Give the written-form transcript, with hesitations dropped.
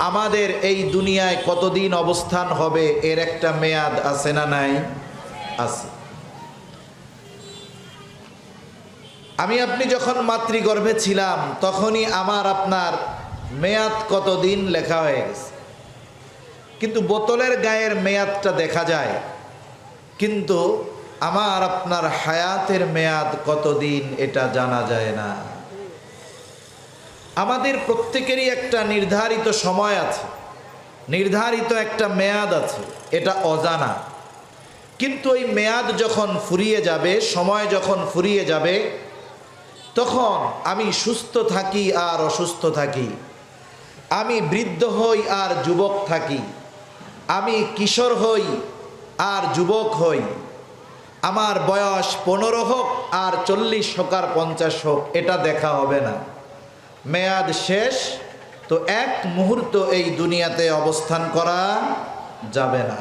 আমাদের এই দুনিয়ায় কতদিন অবস্থান হবে এর একটা মেয়াদ আছে না নাই? আছে। আমি আপনি যখন মাতৃগর্ভে ছিলাম তখনই আমার আপনার মেয়াদ কতদিন লেখা হয়ে গেছে, কিন্তু বোতলের গায়ের মেয়াদটা দেখা যায়, কিন্তু আমার আপনার হায়াতের মেয়াদ কতদিন এটা জানা যায় না। আমাদের প্রত্যেকেরই একটা নির্ধারিত সময় আছে, নির্ধারিত একটা মেয়াদ আছে, এটা অজানা। কিন্তু ওই মেয়াদ যখন ফুরিয়ে যাবে, সময় যখন ফুরিয়ে যাবে, তখন আমি সুস্থ থাকি আর অসুস্থ থাকি, আমি বৃদ্ধ হই আর যুবক থাকি, আমি কিশোর হই আর যুবক হই, আমার বয়স 15 হোক আর 40 হোক আর 50 হোক, এটা দেখা হবে না। মেয়াদ শেষ তো এক মুহূর্ত এই দুনিয়াতে অবস্থান করা যাবে না।